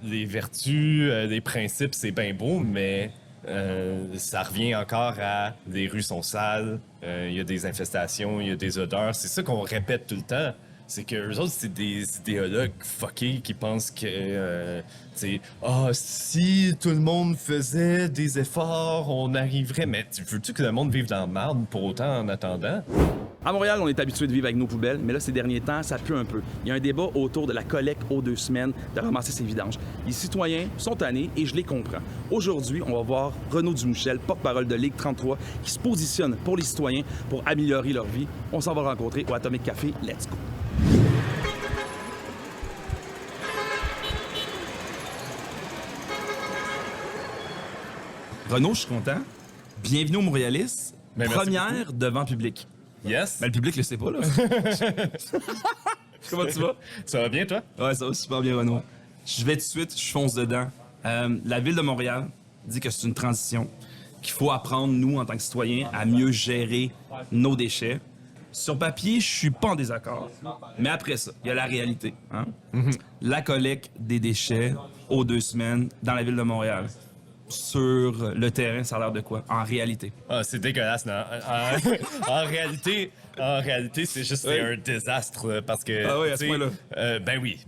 les vertus, les principes, c'est bien beau, mais ça revient encore à les rues sont sales, il y a des infestations, il y a des odeurs. C'est ça qu'on répète tout le temps. C'est que eux autres, c'est des idéologues fuckés qui pensent que, si tout le monde faisait des efforts, on arriverait. Mais tu veux-tu que le monde vive dans la marde pour autant en attendant? À Montréal, on est habitué de vivre avec nos poubelles, mais là, ces derniers temps, ça pue un peu. Il y a un débat autour de la collecte aux 2 semaines de ramasser ses vidanges. Les citoyens sont tannés et je les comprends. Aujourd'hui, on va voir Renaud Dumouchel, porte-parole de Ligue 33, qui se positionne pour les citoyens pour améliorer leur vie. On s'en va rencontrer au Atomic Café. Let's go! Renaud, je suis content. Bienvenue au Montréalis. Ben, merci Première devant public. Yes? Ben, le public le sait pas, là. Comment tu vas? Ça va bien, toi? Ouais, ça va super bien, Renaud. Je vais tout de suite, je fonce dedans. La Ville de Montréal dit que c'est une transition, qu'il faut apprendre, nous, en tant que citoyens, à mieux gérer nos déchets. Sur papier, je suis pas en désaccord. Mais après ça, il y a la réalité. Hein? La collecte des déchets aux 2 semaines dans la Ville de Montréal. Sur le terrain, ça a l'air de quoi? En réalité. Ah, c'est dégueulasse, non? En réalité, c'est juste Oui. c'est un désastre là, parce que. Ah oui, à ce tu sais, point-là. ben oui.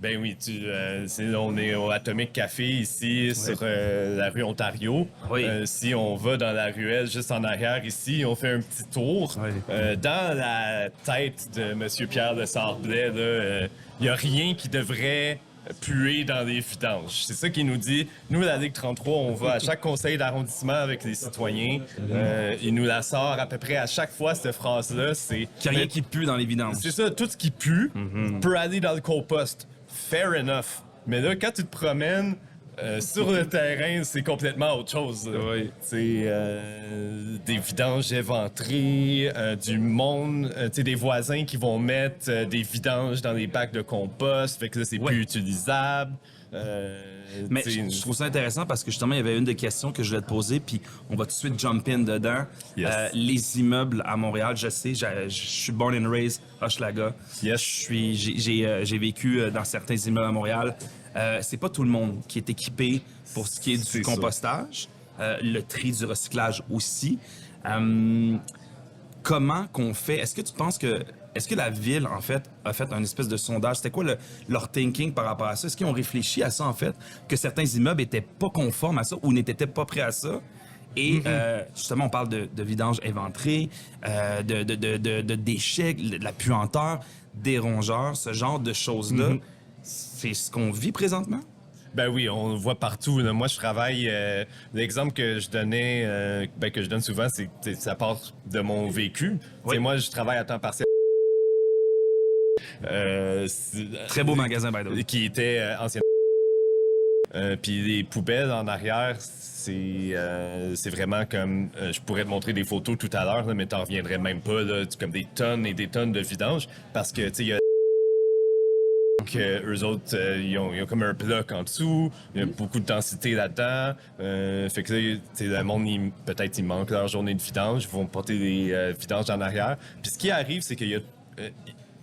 On est au Atomic Café ici sur la rue Ontario. Oui. Si on va dans la ruelle juste en arrière ici, on fait un petit tour. Oui. Dans la tête de M. Pierre de Sarblay, il n'y a rien qui devrait puer dans les vidanges. C'est ça qu'il nous dit. Nous, la Ligue 33, on va à chaque conseil d'arrondissement avec les citoyens. Il nous la sort à peu près à chaque fois, cette phrase-là. C'est Qu'il n'y a rien qui pue dans les vidanges. c'est ça, tout ce qui pue peut aller dans le compost. Fair enough. Mais là, quand tu te promènes sur le terrain, c'est complètement autre chose. Oui. C'est des vidanges éventrées, du monde, des voisins qui vont mettre des vidanges dans les bacs de compost, fait que là, c'est Ouais. plus utilisable. Mais t'sais, je trouve ça intéressant parce que justement, il y avait une des questions que je voulais te poser, puis on va tout de suite jump in dedans. Yes. Les immeubles à Montréal, je sais, je suis born and raised Hochelaga. Yes. J'ai vécu dans certains immeubles à Montréal. C'est pas tout le monde qui est équipé pour ce qui est C'est du ça. compostage, le tri du recyclage aussi. Comment qu'on fait? Est-ce que la ville, en fait, a fait un espèce de sondage? C'était quoi leur thinking par rapport à ça? Est-ce qu'ils ont réfléchi à ça, en fait, que certains immeubles étaient pas conformes à ça ou n'étaient pas prêts à ça? Et justement, on parle de vidange éventrée, de déchets, de la puanteur, des rongeurs, ce genre de choses-là. C'est ce qu'on vit présentement? Ben oui, on le voit partout. Là. Moi, je travaille. L'exemple que je donnais, que je donne souvent, c'est que ça part de mon vécu. Oui. Moi, je travaille à temps partiel. Très beau magasin, by the way. Qui était ancien. Puis les poubelles en arrière, c'est vraiment comme. Je pourrais te montrer des photos tout à l'heure, là, mais t'en reviendrais même pas. Là, comme des tonnes et des tonnes de vidange. Parce que, tu sais, il y a. Que eux autres, ils ont comme un bloc en dessous, il y a beaucoup de densité là-dedans. Fait que là, le monde, peut-être il manque leur journée de vidange, ils vont porter des vidanges en arrière. Puis ce qui arrive, c'est qu'il y a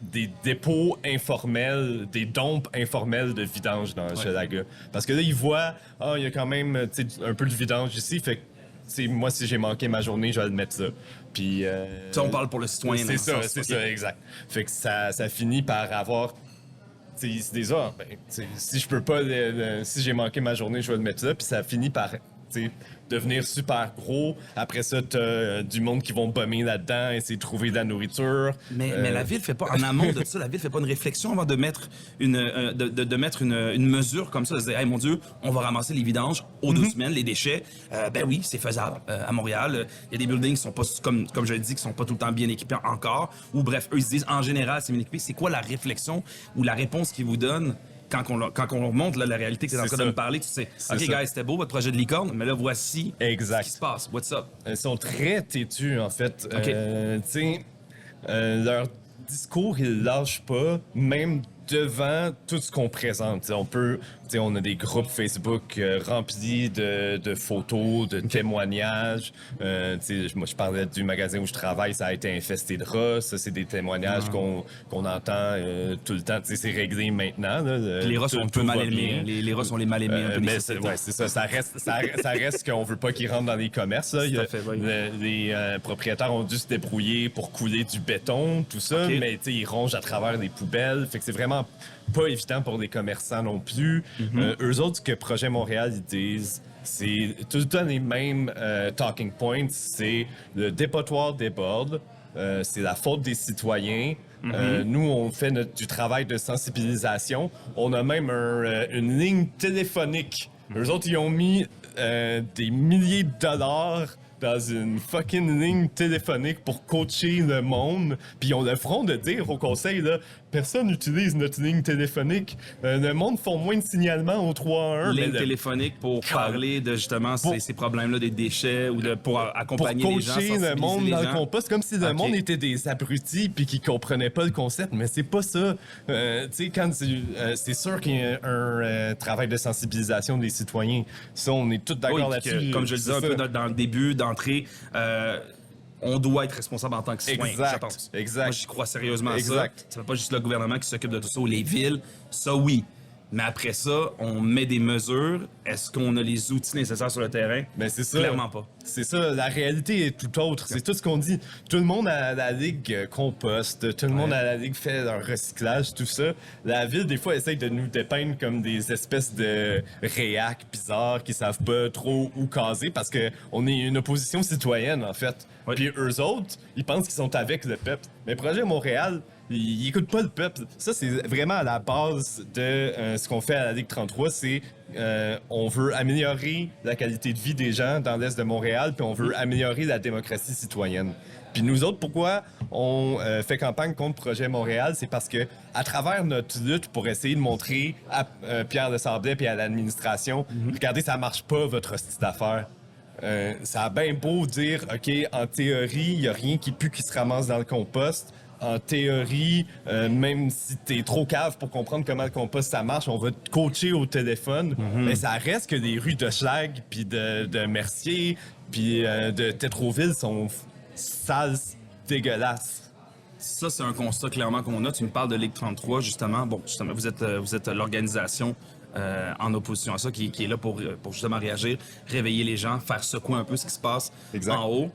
des dépôts informels, des dompes informels de vidange dans Hochelaga. Parce que là, ils voient, il y a quand même un peu de vidange ici, fait que moi, si j'ai manqué ma journée, je vais le mettre ça. Puis, Ça, on parle pour le citoyen. c'est dans le ça, sens, c'est ok. ça, exact. Fait que ça finit par avoir. Ils se disent, si je peux pas, si j'ai manqué ma journée, je vais le mettre là. Puis ça finit par devenir super gros. Après ça, t'as du monde qui vont bomber là-dedans, essayer de trouver de la nourriture. Mais la ville fait pas, en amont de ça, la ville fait pas une réflexion avant de mettre de mettre une mesure comme ça, de se dire, hey, mon Dieu, on va ramasser les vidanges aux 2 semaines, les déchets. Ben oui, c'est faisable. À Montréal, il y a des buildings qui sont pas, comme je le dis, qui sont pas tout le temps bien équipés encore. Ou bref, eux, ils se disent, en général, c'est bien équipé. C'est quoi la réflexion ou la réponse qu'ils vous donnent quand on leur montre là, la réalité que tu es en train de me parler? Tu sais, OK, ça. guys, c'était beau votre projet de licorne, mais là, voici Exact. ce qui se passe. What's up? Ils sont très têtus, en fait. OK. Tu sais, leur discours, ils lâchent pas, même devant tout ce qu'on présente. T'sais, sais, on a des groupes Facebook remplis de photos, de témoignages. Tu sais, moi, je parlais du magasin où je travaille, ça a été infesté de rats. Ça, c'est des témoignages qu'on entend tout le temps. Tu sais, c'est réglé maintenant. Là, Puis les rats sont un peu mal aimés. Les rats sont les mal aimés un peu des mais sociétés. c'est ça. Ça reste qu'on veut pas qu'ils rentrent dans les commerces. Là. Les propriétaires ont dû se débrouiller pour couler du béton, tout ça. Okay. Mais tu sais, ils rongent à travers les poubelles. Fait que c'est vraiment pas évident pour les commerçants non plus. Eux autres, ce que Projet Montréal, ils disent, c'est tout le temps les mêmes talking points. C'est le dépotoir déborde, c'est la faute des citoyens. Nous, on fait du travail de sensibilisation. On a même une ligne téléphonique. Eux autres, ils ont mis des milliers de dollars dans une fucking ligne téléphonique pour coacher le monde. Puis ils ont le front de dire au conseil, là, personne n'utilise notre ligne téléphonique. Le monde font moins de signalements au 311. Ligne téléphonique pour parler de justement ces problèmes-là des déchets ou pour accompagner les gens, coacher le monde dans le compost, comme si le monde était des abrutis puis qu'ils comprenaient pas le concept, mais c'est pas ça. Tu sais, quand c'est sûr qu'il y a un travail de sensibilisation des citoyens. Ça, on est tous d'accord là-dessus. Comme je le disais un peu dans le début, d'entrée, on doit être responsable en tant que citoyen, je pense. Exact. Moi, j'y crois sérieusement à ça. C'est pas juste le gouvernement qui s'occupe de tout ça, ou les villes. Ça, oui. Mais après ça, on met des mesures. Est-ce qu'on a les outils nécessaires sur le terrain? Mais c'est ça. Clairement pas. C'est ça. La réalité est tout autre. C'est tout ce qu'on dit. Tout le monde à la Ligue composte. Tout le monde à la Ligue fait leur recyclage, tout ça. La ville, des fois, essaye de nous dépeindre comme des espèces de réacs bizarres qui savent pas trop où caser parce qu'on est une opposition citoyenne, en fait. Oui. Puis eux autres, ils pensent qu'ils sont avec le peuple. Mais Projet Montréal, ils écoutent pas le peuple. Ça, c'est vraiment à la base de ce qu'on fait à la Ligue 33. C'est on veut améliorer la qualité de vie des gens dans l'Est de Montréal, puis on veut améliorer la démocratie citoyenne. Puis nous autres, pourquoi on fait campagne contre Projet Montréal? C'est parce que à travers notre lutte pour essayer de montrer à Pierre Desablais et à l'administration, regardez, ça marche pas, votre hostie d'affaires. Ça a bien beau dire, OK, en théorie, il n'y a rien qui pue qui se ramasse dans le compost. En théorie, même si t'es trop cave pour comprendre comment le compost ça marche, on va te coacher au téléphone. Mais ça reste que les rues de Schlag, puis de Mercier, puis de Tétroville sont sales, dégueulasses. Ça, c'est un constat clairement qu'on a. Tu me parles de Ligue 33, justement. Bon, justement, vous êtes l'organisation en opposition à ça, qui est là pour justement réagir, réveiller les gens, faire secouer un peu ce qui se passe en haut.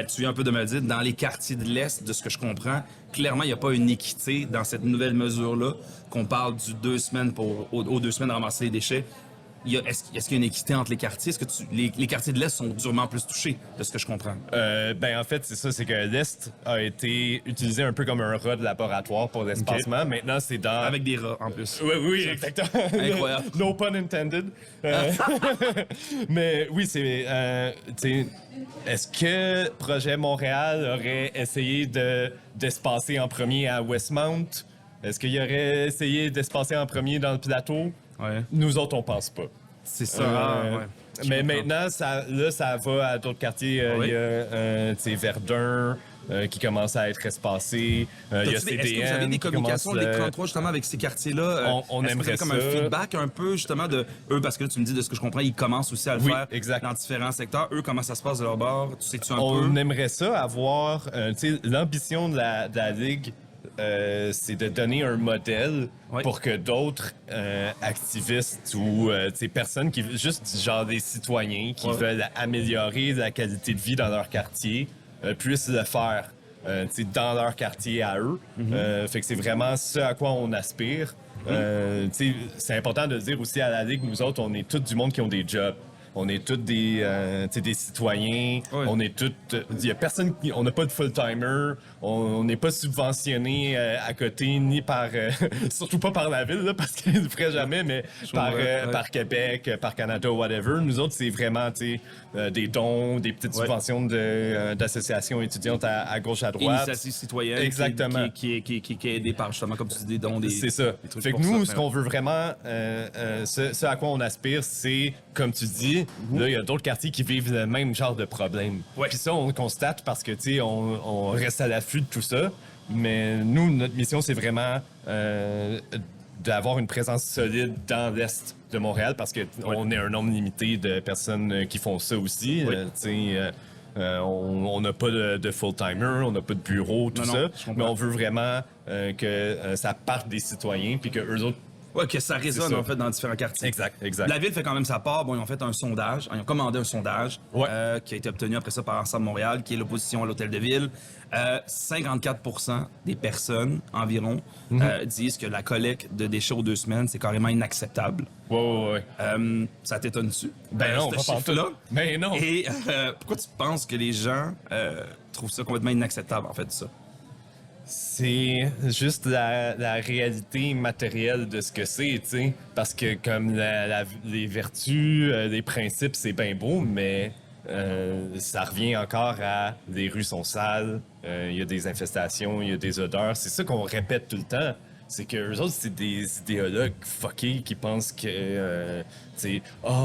Tu viens un peu de me le dire, dans les quartiers de l'Est, de ce que je comprends, clairement, il n'y a pas une équité dans cette nouvelle mesure-là, qu'on parle du 2 semaines aux 2 semaines de ramasser les déchets. Est-ce qu'il y a une équité entre les quartiers? Est-ce que les quartiers de l'Est sont durement plus touchés, de ce que je comprends? En fait, c'est ça, c'est que l'Est a été utilisé un peu comme un rat de laboratoire pour l'espacement. Okay. Maintenant, c'est dans... Avec des rats, en plus. Oui, exactement. Incroyable. No pun intended. Mais oui, c'est... est-ce que Projet Montréal aurait essayé d'espacer en premier à Westmount? Est-ce qu'il aurait essayé d'espacer en premier dans le plateau? Ouais. Nous autres, on pense pas. C'est ça. Mais maintenant, ça va à d'autres quartiers. Il y a Verdun qui commence à être espacé. Il y a CDN. Est-ce que vous avez des communications de Ligue 33 justement avec ces quartiers-là? On aimerait comme ça. Un feedback un peu justement de eux, parce que là, tu me dis de ce que je comprends, ils commencent aussi à le faire dans différents secteurs. Eux, comment ça se passe de leur bord? Tu sais-tu un peu? On aimerait ça avoir... l'ambition de la Ligue... c'est de donner un modèle pour que d'autres activistes ou personnes qui juste genre des citoyens qui veulent améliorer la qualité de vie dans leur quartier puissent le faire dans leur quartier à eux. Fait que c'est vraiment ce à quoi on aspire. C'est important de le dire aussi à la Ligue, nous autres, on est tous du monde qui ont des jobs. On est tous des citoyens. On est tous... Il y a personne qui... On n'a pas de full-timer. On n'est pas subventionné à côté, ni par... surtout pas par la ville, là, parce qu'ils ne le feraient jamais, mais par Québec, par Canada, whatever. Nous autres, c'est vraiment des dons, des petites subventions d'associations étudiantes à gauche, à droite. Initiative citoyenne. Exactement. Qui est aidée par, justement, comme tu dis, des dons. C'est ça. Fait que nous, ce qu'on veut vraiment... ce à quoi on aspire, c'est, comme tu dis, là, il y a d'autres quartiers qui vivent le même genre de problème. Puis ça, on le constate parce que, tu sais, on reste à l'affût de tout ça. Mais nous, notre mission, c'est vraiment d'avoir une présence solide dans l'Est de Montréal parce qu'on est un nombre limité de personnes qui font ça aussi. Oui. On n'a pas de full-timer, on n'a pas de bureau, tout ça, mais on veut vraiment que ça parte des citoyens puis que eux autres. Ouais, que ça résonne ça. en fait dans différents quartiers. Exact. La ville fait quand même sa part. Bon, ils ont fait un sondage, ils ont commandé un sondage qui a été obtenu après ça par Ensemble Montréal, qui est l'opposition à l'hôtel de ville. 54% des personnes environ disent que la collecte de déchets aux 2 semaines, c'est carrément inacceptable. Ouais. Ça t'étonne-tu? Ben non, ce pas chiffre-là. Ben non. Et pourquoi tu penses que les gens trouvent ça complètement inacceptable, en fait, ça? C'est juste la réalité matérielle de ce que c'est, tu sais. Parce que comme les vertus, les principes, c'est bien beau, mais ça revient encore à les rues sont sales, il y a des infestations, il y a des odeurs. C'est ça qu'on répète tout le temps. C'est que eux autres, c'est des idéologues fuckés qui pensent que,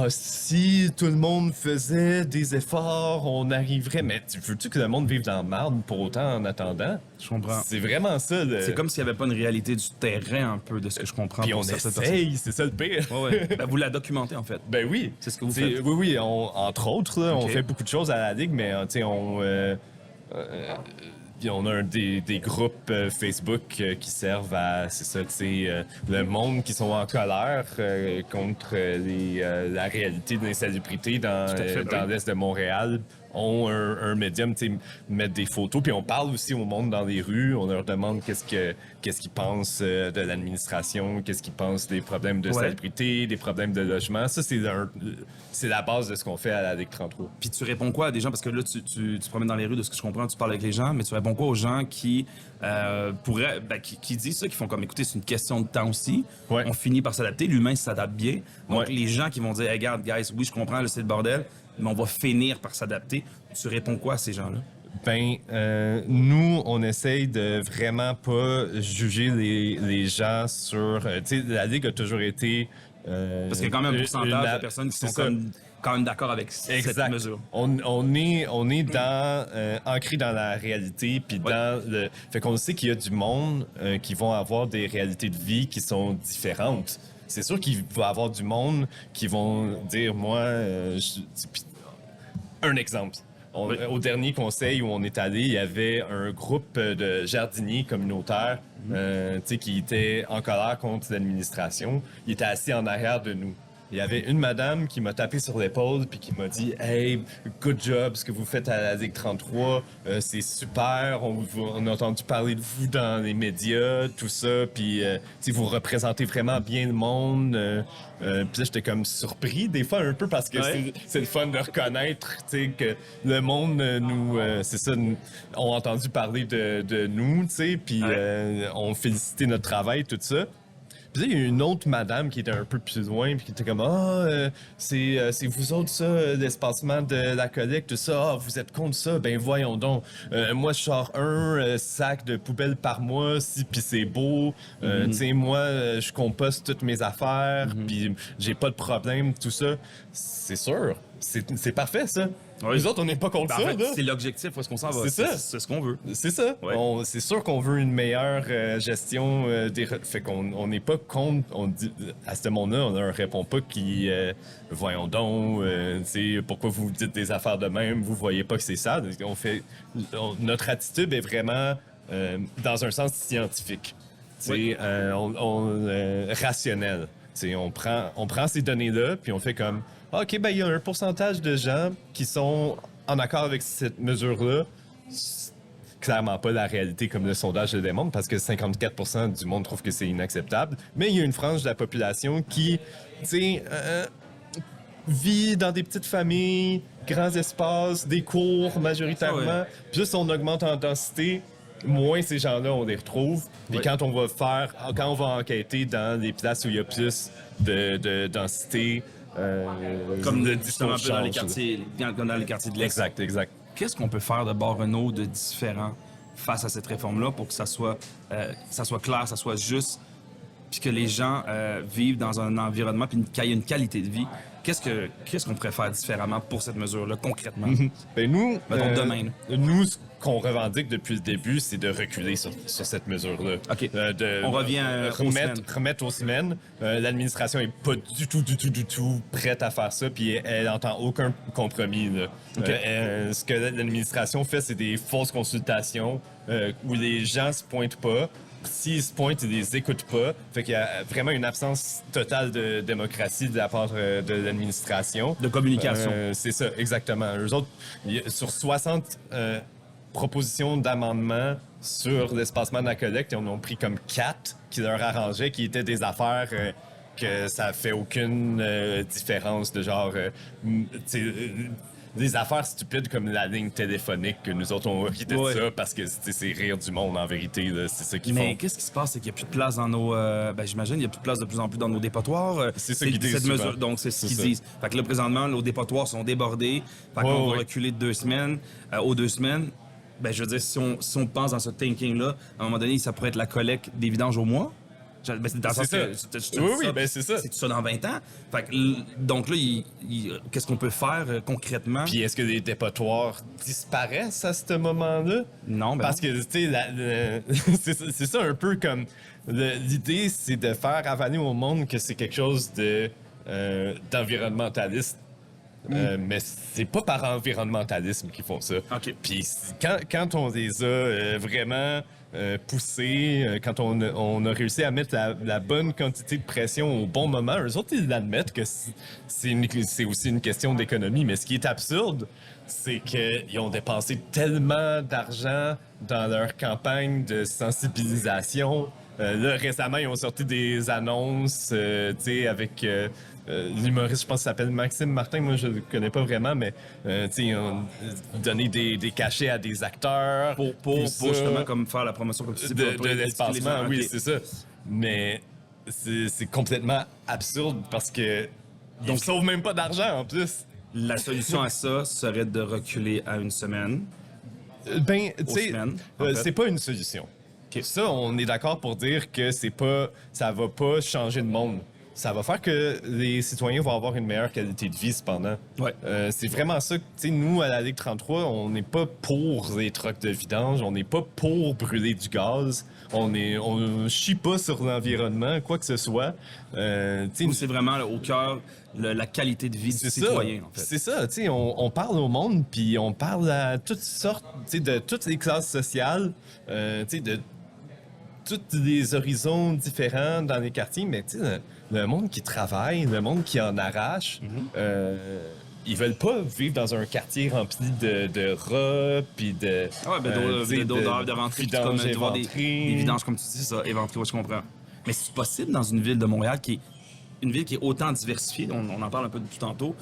si tout le monde faisait des efforts, on arriverait. Mais veux-tu que le monde vive dans la marde pour autant en attendant? Je comprends. C'est vraiment ça. C'est comme s'il n'y avait pas une réalité du terrain, un peu, de ce que je comprends. Puis on essaye, c'est ça le pire. Ouais. Ben, vous la documentez, en fait. Ben oui. C'est ce que vous faites. Oui, entre autres, là, on fait beaucoup de choses à la Ligue, mais puis on a des groupes Facebook qui servent à, le monde qui sont en colère contre la réalité de l'insalubrité dans l'Est de Montréal ont un médium, mettre des photos. Puis on parle aussi au monde dans les rues. On leur demande qu'est-ce qu'ils pensent de l'administration, qu'est-ce qu'ils pensent des problèmes de salubrité, des problèmes de logement. Ça, c'est la base de ce qu'on fait à la Ligue 33. Puis tu réponds quoi à des gens? Parce que là, tu te promènes dans les rues, de ce que je comprends, tu parles avec les gens, mais tu réponds quoi aux gens qui qui disent ça, qui font comme, écoutez, c'est une question de temps aussi. Ouais. On finit par s'adapter. L'humain s'adapte bien. Donc, les gens qui vont dire, hey, regarde, guys, oui, je comprends, là, c'est le bordel, mais on va finir par s'adapter. Tu réponds quoi à ces gens-là? Nous, on essaye de vraiment pas juger les gens sur... tu sais, la Ligue a toujours été... Parce qu'il y a quand même un pourcentage de personnes qui sont quand même d'accord avec cette mesure. On est dans ancré dans la réalité, puis dans le... Fait qu'on sait qu'il y a du monde qui vont avoir des réalités de vie qui sont différentes. C'est sûr qu'il va y avoir du monde qui vont dire, moi... Un exemple. Au dernier conseil où on est allé, il y avait un groupe de jardiniers communautaires qui étaient en colère contre l'administration. Ils étaient assis en arrière de nous. Il y avait une madame qui m'a tapé sur l'épaule puis qui m'a dit « Hey, good job, ce que vous faites à la Ligue 33, c'est super, on a entendu parler de vous dans les médias, tout ça, puis vous représentez vraiment bien le monde. » Puis là, j'étais comme surpris des fois un peu parce que c'est le fun de reconnaître que le monde ont entendu parler de nous, puis ont félicité notre travail, tout ça. Puis là, il y a une autre madame qui était un peu plus loin, puis qui était comme c'est vous autres, ça, l'espacement de la collecte, tout ça. Ah, vous êtes contre ça? Ben voyons donc. Moi, je sors un sac de poubelle par mois, puis c'est beau. Tu sais, moi, je composte toutes mes affaires, puis j'ai pas de problème, tout ça. C'est sûr. C'est parfait, ça. Oui. Nous autres, on n'est pas contre ça, là. C'est l'objectif, où est-ce qu'on s'en va? C'est ça. C'est ce qu'on veut. C'est ça. Ouais. C'est sûr qu'on veut une meilleure gestion des... Fait qu'on n'est pas contre... On dit, à ce monde-là, on leur répond pas qui... voyons donc, pourquoi vous dites des affaires de même, vous voyez pas que c'est ça. Notre attitude est vraiment dans un sens scientifique. Rationnel. On prend ces données-là, puis on fait comme... OK, il y a un pourcentage de gens qui sont en accord avec cette mesure-là. C'est clairement pas la réalité comme le sondage le démontre, parce que 54% du monde trouve que c'est inacceptable. Mais il y a une frange de la population qui, vit dans des petites familles, grands espaces, des cours majoritairement. Plus on augmente en densité, moins ces gens-là, on les retrouve. Et quand on va enquêter dans les places où il y a plus de densité, comme justement un peu dans les quartiers de l'Est. Exact. Qu'est-ce qu'on peut faire de bord Renault de différent face à cette réforme-là pour que ça soit clair, ça soit juste, puis que les gens vivent dans un environnement, puis qu'il y ait une qualité de vie, qu'est-ce qu'on pourrait faire différemment pour cette mesure-là, concrètement? Ben nous, Mettons demain, nous, ce qu'on revendique depuis le début, c'est de reculer sur cette mesure-là. OK. On revient aux semaines. Remettre aux semaines. L'administration est pas du tout prête à faire ça, puis elle n'entend aucun compromis. Là. OK. Ce que l'administration fait, c'est des fausses consultations où les gens se pointent pas. S'ils se pointent, ils les écoutent pas. Fait qu'il y a vraiment une absence totale de démocratie de la part de l'administration. De communication. C'est ça, exactement. Eux autres, sur 60 propositions d'amendement sur l'espacement de la collecte, ils en ont pris comme 4 qui leur arrangeaient, qui étaient des affaires que ça fait aucune différence de genre... des affaires stupides comme la ligne téléphonique que nous autres on rit de ça parce que c'est rire du monde en vérité, là. C'est ça qu'ils font. Mais qu'est-ce qui se passe, c'est qu'il n'y a plus de place dans nos... j'imagine, il n'y a plus de place de plus en plus dans nos dépotoirs. C'est ça qu'ils disent souvent. Donc, c'est ce qu'ils disent. Fait que là, présentement, nos dépotoirs sont débordés. Fait qu'on va reculer de 2 semaines aux 2 semaines. Je veux dire, si on pense dans ce thinking-là, à un moment donné, ça pourrait être la collecte des vidanges au mois. C'est ça. Oui, c'est ça. C'est tout ça dans 20 ans. Fait que, donc là, qu'est-ce qu'on peut faire concrètement? Puis est-ce que les dépotoirs disparaissent à ce moment-là? Non, Parce que, tu sais, c'est ça un peu comme... L'idée, c'est de faire avaler au monde que c'est quelque chose d'environnementaliste. Mais c'est pas par environnementalisme qu'ils font ça. OK. Puis quand on les a vraiment poussés, quand on a réussi à mettre la bonne quantité de pression au bon moment, eux autres, ils admettent que c'est aussi une question d'économie. Mais ce qui est absurde, c'est qu'ils ont dépensé tellement d'argent dans leur campagne de sensibilisation. Là, récemment, ils ont sorti des annonces, tu sais, avec... l'humoriste, je pense, s'appelle Maxime Martin. Moi, je le connais pas vraiment, mais ils ont donné des cachets à des acteurs. Pour justement comme faire la promotion comme tu dis, de l'espacement, oui, okay. c'est ça. Mais c'est complètement absurde parce que ils sauvent même pas d'argent en plus. La solution à ça serait de reculer à 1 semaine. Ben, tu sais, c'est pas une solution. Okay. Ça, on est d'accord pour dire que ça va pas changer le monde. Ça va faire que les citoyens vont avoir une meilleure qualité de vie, cependant. Ouais. C'est vraiment ça. Tu sais, nous, à la Ligue 33, on n'est pas pour les trucks de vidange, on n'est pas pour brûler du gaz, on chie pas sur l'environnement, quoi que ce soit. C'est vraiment là, au cœur la qualité de vie du citoyen, en fait. C'est ça, tu sais, on parle au monde, puis on parle à toutes sortes, tu sais, de toutes les classes sociales, tu sais, de tous les horizons différents dans les quartiers, mais tu sais, le monde qui travaille, le monde qui en arrache, ils veulent pas vivre dans un quartier rempli de rats, puis de... d'odeurs, de rentrée, comme de voir des vidanges, comme tu dis, ça, éventrées, ouais, je comprends. Mais c'est possible dans une ville de Montréal qui est une ville qui est autant diversifiée, on en parle un peu depuis tantôt,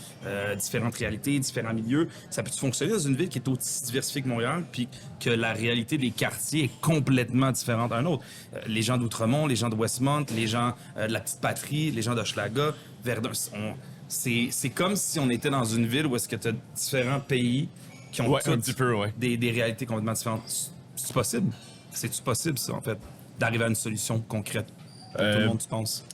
différentes réalités, différents milieux. Ça peut fonctionner dans une ville qui est aussi diversifiée que Montréal, puis que la réalité des quartiers est complètement différente d'un autre. Les gens d'Outremont, les gens de Westmount, les gens de la Petite Patrie, les gens d'Hochelaga, Verdun, c'est comme si on était dans une ville où est-ce que tu as différents pays qui ont des réalités complètement différentes. C'est possible? C'est-tu possible, ça, en fait, d'arriver à une solution concrète pour tout le monde, tu penses?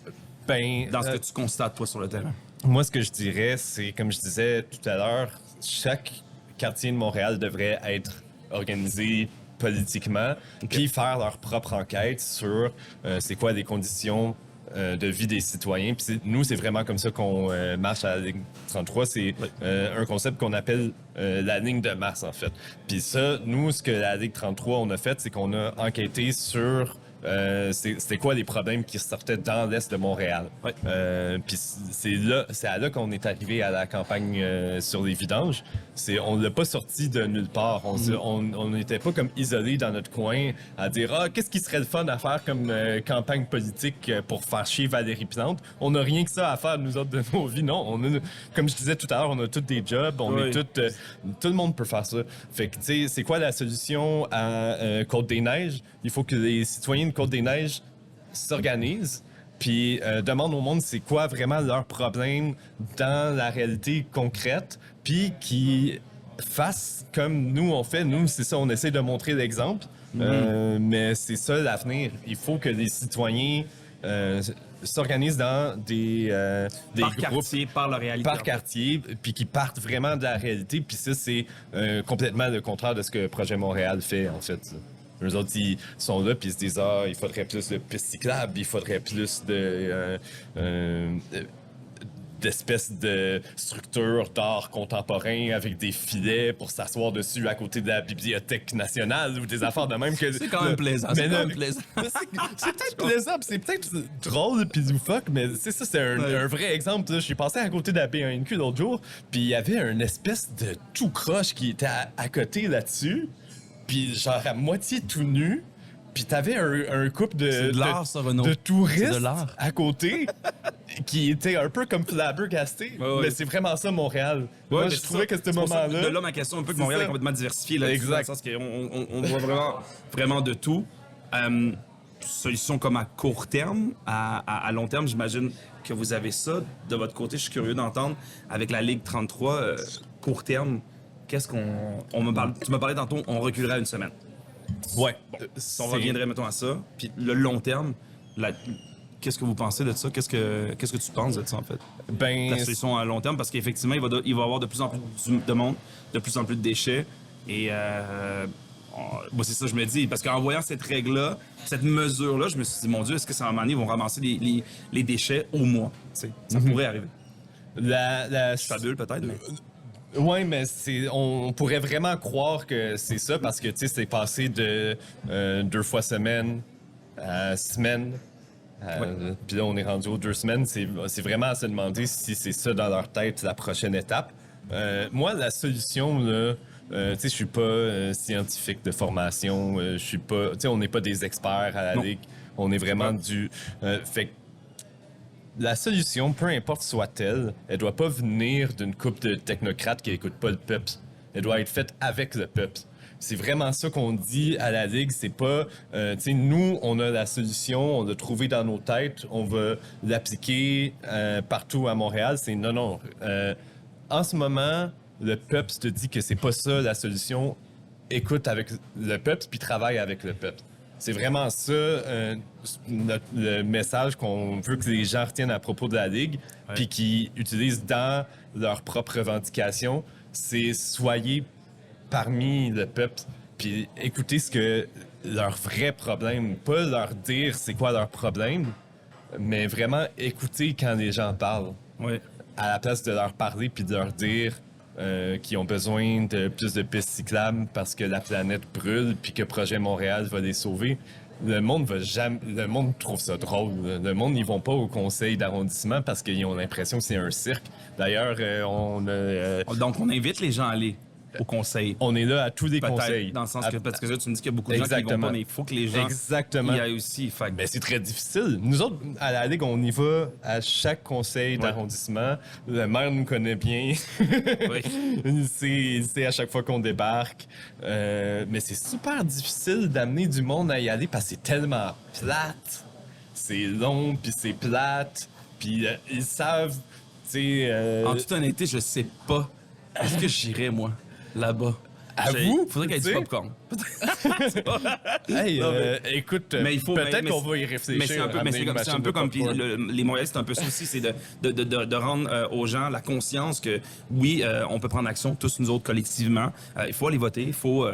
Dans ce que tu constates, toi, sur le terrain. Moi, ce que je dirais, c'est, comme je disais tout à l'heure, chaque quartier de Montréal devrait être organisé politiquement, puis faire leur propre enquête sur c'est quoi les conditions de vie des citoyens. Puis nous, c'est vraiment comme ça qu'on marche à la Ligue 33. C'est un concept qu'on appelle la ligne de Mars, en fait. Puis ça, nous, ce que la Ligue 33, on a fait, c'est qu'on a enquêté sur... c'était quoi les problèmes qui sortaient dans l'est de Montréal. Puis c'est à là qu'on est arrivé à la campagne sur les vidanges. On l'a pas sorti de nulle part. On n'était pas comme isolés dans notre coin à dire qu'est-ce qui serait le fun à faire comme campagne politique pour faire chier Valérie Plante. On n'a rien que ça à faire nous autres de nos vies. Non, comme je disais tout à l'heure, on a tous des jobs. On est tout le monde peut faire ça. Fait que tu sais, c'est quoi la solution à Côte-des-Neiges? Il faut que les citoyens de Côte-des-Neiges s'organisent puis demandent au monde c'est quoi vraiment leur problème dans la réalité concrète, puis qu'ils fassent comme nous on fait. Nous, c'est ça, on essaie de montrer l'exemple, mais c'est ça l'avenir. Il faut que les citoyens s'organisent dans des Par groupes quartier, par la réalité. par quartier, puis qui partent vraiment de la réalité. Puis ça, c'est complètement le contraire de ce que Projet Montréal fait, en fait. Eux autres, ils sont là, puis ils se disent « Ah, il faudrait plus de pistes cyclables, il faudrait plus d'espèces de structures d'art contemporain avec des filets pour s'asseoir dessus à côté de la Bibliothèque nationale ou des affaires de même que... » C'est quand même plaisant. C'est quand même plaisant. C'est peut-être plaisant, puis c'est peut-être drôle, puis du fuck, mais c'est ça, c'est un vrai exemple. Là. Je suis passé à côté de la B1Q l'autre jour, puis il y avait une espèce de tout croche qui était à côté là-dessus, puis genre à moitié tout nu. Puis t'avais un couple C'est de l'art, ça, Renaud. de touristes C'est de l'art. à côté qui étaient un peu comme flabbergastés. Ouais. Mais c'est vraiment ça, Montréal. Moi, mais je c'est trouvais ça. que ce C'est pour ça que moment-là... de là, ma question, un peu que C'est Montréal ça. est complètement diversifié là-dessus. Exact. Dans le sens qu'on voit vraiment de tout. Solution comme à court terme, à long terme, j'imagine que vous avez ça. De votre côté, je suis curieux d'entendre, avec la Ligue 33, court terme, qu'est-ce qu'on... Tu m'as parlé tantôt, on reculerait à une semaine. Ouais. Si on reviendrait, mettons, à ça. Puis le long terme, qu'est-ce que vous pensez de ça? Qu'est-ce que tu penses de ça, en fait? Ben, La solution à long terme, parce qu'effectivement, il va y avoir de plus en plus de monde, de plus en plus de déchets. Et moi, c'est ça que je me dis. Parce qu'en voyant cette règle-là, cette mesure-là, je me suis dit, mon Dieu, est-ce que ça va m'amener, ils vont ramasser les déchets au mois? Tu sais, ça pourrait arriver. je suis fabule, peut-être, mais... Ouais, mais on pourrait vraiment croire que c'est ça parce que, tu sais, c'est passé de 2 fois semaine à semaine. Puis là, on est rendu aux 2 semaines. C'est vraiment à se demander si c'est ça dans leur tête, la prochaine étape. Moi, la solution, là, tu sais, je suis pas scientifique de formation. Je suis pas... Tu sais, on n'est pas des experts à la Ligue. On est vraiment fait que la solution, peu importe soit-elle, elle doit pas venir d'une couple de technocrates qui écoutent pas le peuple. Elle doit être faite avec le peuple. C'est vraiment ça qu'on dit à la Ligue. C'est pas, tu sais, nous, on a la solution, on l'a trouvé dans nos têtes, on va l'appliquer partout à Montréal. C'est non. En ce moment, le peuple te dit que c'est pas ça la solution. Écoute avec le peuple puis travaille avec le peuple. C'est vraiment ça le message qu'on veut que les gens retiennent à propos de la Ligue, puis qu'ils utilisent dans leurs propres revendications. C'est soyez parmi le peuple, puis écoutez ce que leur vrai problème, pas leur dire c'est quoi leur problème, mais vraiment écouter quand les gens parlent. Ouais. À la place de leur parler puis de leur dire qu'ils ont besoin de plus de pistes cyclables parce que la planète brûle puis que Projet Montréal va les sauver. Le monde trouve ça drôle. Le monde, ils vont pas au conseil d'arrondissement parce qu'ils ont l'impression que c'est un cirque. D'ailleurs, Donc, on invite les gens à aller au conseil. on est là à tous les Peut-être, conseils. dans le sens que, parce que là, tu me dis qu'il y a beaucoup de gens qui vont Exactement. pas, mais il faut que les gens Exactement. y aillent aussi. Fait que- Ben, c'est très difficile. Nous autres, à la Ligue, on y va à chaque conseil d'arrondissement. Le maire nous connaît bien. Oui. Il sait à chaque fois qu'on débarque. Mais c'est super difficile d'amener du monde à y aller parce que c'est tellement plate. C'est long, puis c'est plate. Puis ils savent, tu sais... En toute honnêteté, je sais pas. Est-ce que j'irais, moi, là-bas? Avoue, Faudrait qu'il y ait du tu sais. popcorn. Hey, Non, mais- écoute, Mais il faut- peut-être mais qu'on c'est- va y réfléchir. Mais c'est un peu, ramener une c'est machine un peu de comme puis popcorn. les Montréalais, c'est un peu ça aussi, c'est de rendre aux gens la conscience que oui, on peut prendre action tous nous autres collectivement. Il faut aller voter, il faut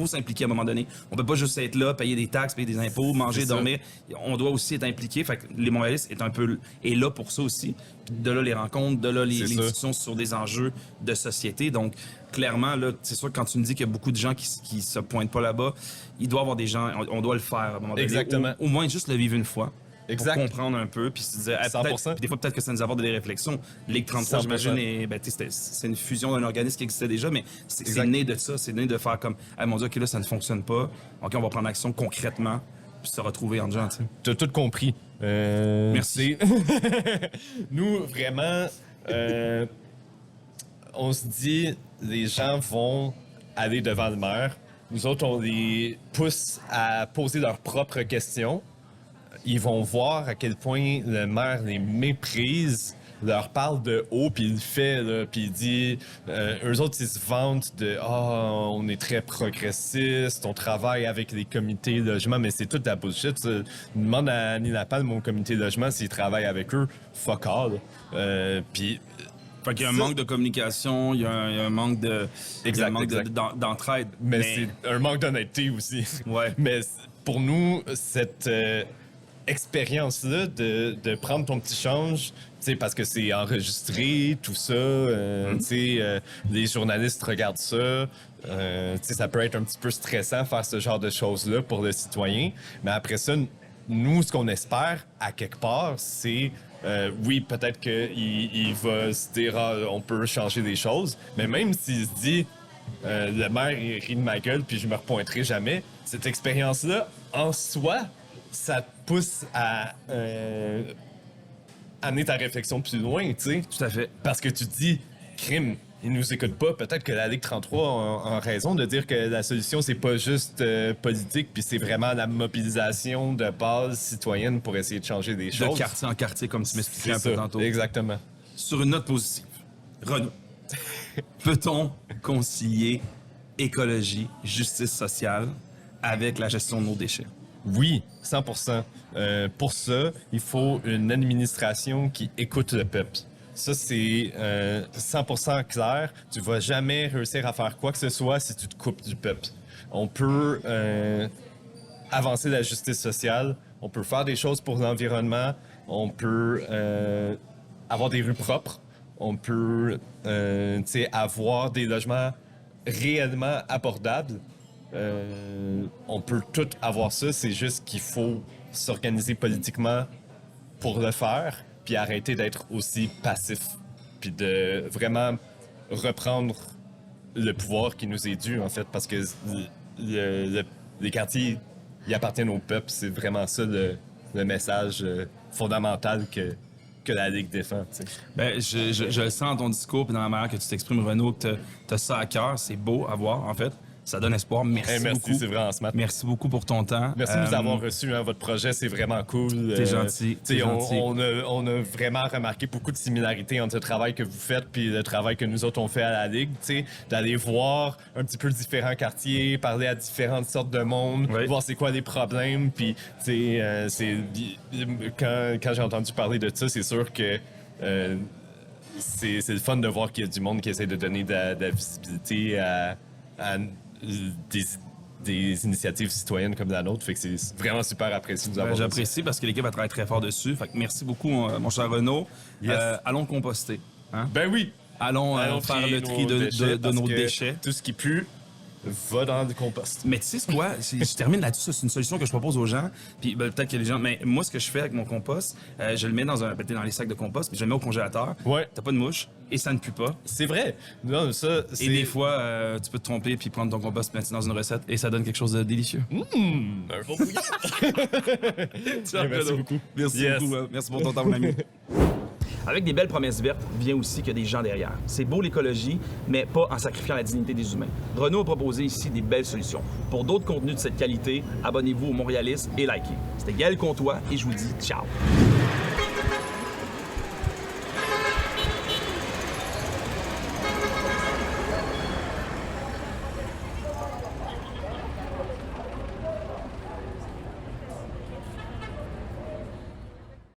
s'impliquer à un moment donné. On peut pas juste être là, payer des taxes, payer des impôts, manger, C'est ça. dormir. On doit aussi être impliqué. Fait que les Montréalais est là pour ça aussi. Puis de là les rencontres, de là les C'est ça. discussions sur des enjeux de société. Donc clairement là, c'est sûr que quand tu me dis qu'il y a beaucoup de gens qui se pointent pas là-bas, il doit y avoir des gens, on doit le faire à un moment donné. Exactement. Au moins juste le vivre une fois. Exact. Pour comprendre un peu, puis se dire, 100%. puis des fois, peut-être que ça nous apporte des réflexions. Ligue 33, 100%. j'imagine, c'est une fusion d'un organisme qui existait déjà, mais c'est né de ça. C'est né de faire comme, ah mon Dieu, OK, là, ça ne fonctionne pas. OK, on va prendre action concrètement, puis se retrouver en gens, tu sais. T'as tout compris. Merci. Nous, vraiment, on se dit, les gens vont aller devant le maire. Nous autres, on les pousse à poser leurs propres questions. Ils vont voir à quel point le maire les méprise, leur parle de haut, puis il le fait, là, puis il dit... eux autres, ils se vantent de « Ah, on est très progressiste, on travaille avec les comités logement », mais c'est toute la bullshit. Ça. Demande à Annie Lapalme, mon comité logement, s'il travaille avec eux. Fuck all. Puis... Fait qu'il y a un manque de communication, il y a un manque de... Exact, d'entraide. Mais c'est un manque d'honnêteté aussi. Ouais. Mais pour nous, cette expérience-là de prendre ton petit change, parce que c'est enregistré, tout ça, les journalistes regardent ça, ça peut être un petit peu stressant faire ce genre de choses-là pour le citoyen. Mais après ça, nous, ce qu'on espère, à quelque part, c'est... oui, peut-être qu'il va se dire on peut changer des choses, mais même s'il se dit le maire il rit de ma gueule puis je me repointerai jamais, cette expérience-là, en soi, ça te pousse à amener ta réflexion plus loin, tu sais. Tout à fait. Parce que tu te dis, crime, ils nous écoutent pas. Peut-être que la Ligue 33 a raison de dire que la solution, c'est pas juste politique, puis c'est vraiment la mobilisation de base citoyenne pour essayer de changer des choses. De quartier en quartier, comme tu m'expliquais un peu tantôt. Exactement. Sur une note positive, Renaud, peut-on concilier écologie, justice sociale avec la gestion de nos déchets? Oui, 100%. Pour ça, il faut une administration qui écoute le peuple. Ça, c'est 100% clair. Tu vas jamais réussir à faire quoi que ce soit si tu te coupes du peuple. On peut avancer la justice sociale, on peut faire des choses pour l'environnement, on peut avoir des rues propres, on peut avoir des logements réellement abordables. On peut tout avoir ça, c'est juste qu'il faut s'organiser politiquement pour le faire, puis arrêter d'être aussi passif, puis de vraiment reprendre le pouvoir qui nous est dû, en fait, parce que les quartiers, ils appartiennent au peuple. C'est vraiment ça le message fondamental que la Ligue défend. T'sais. Ben, je le sens dans ton discours et dans la manière que tu t'exprimes, Renaud, que tu as ça à cœur. C'est beau à voir, en fait. Ça donne espoir. Merci beaucoup. C'est vraiment smart. Merci beaucoup pour ton temps. Merci de nous avoir reçus. Hein, votre projet, c'est vraiment cool. T'es gentil. On a vraiment remarqué beaucoup de similarités entre le travail que vous faites puis le travail que nous autres on fait à la Ligue. D'aller voir un petit peu différents quartiers, parler à différentes sortes de monde, voir c'est quoi les problèmes. Puis, quand j'ai entendu parler de ça, c'est sûr que c'est le fun de voir qu'il y a du monde qui essaie de donner de la visibilité à des initiatives citoyennes comme la nôtre. Fait que c'est vraiment super apprécié de nous avoir. J'apprécie parce que l'équipe a travaillé très fort dessus. Fait que merci beaucoup, mon cher Renaud. Yes. Allons composter. Hein? Ben oui! Allons faire le tri de nos déchets. Tout ce qui pue va dans le compost. Mais tu sais quoi? Je termine là-dessus. C'est une solution que je propose aux gens. Puis peut-être que les gens... Mais moi, ce que je fais avec mon compost, je le mets dans les sacs de compost, puis je le mets au congélateur. Ouais. T'as pas de mouche et ça ne pue pas. C'est vrai. Non, ça, et des fois, tu peux te tromper puis prendre ton compost, mettre dans une recette et ça donne quelque chose de délicieux. Un bon bouillon. Merci beaucoup. Merci beaucoup. Merci pour ton temps, mon ami. Avec des belles promesses vertes vient aussi qu'il y a des gens derrière. C'est beau l'écologie, mais pas en sacrifiant la dignité des humains. Renaud a proposé ici des belles solutions. Pour d'autres contenus de cette qualité, abonnez-vous au Montréaliste et likez. C'était Gaël Comtois et je vous dis ciao!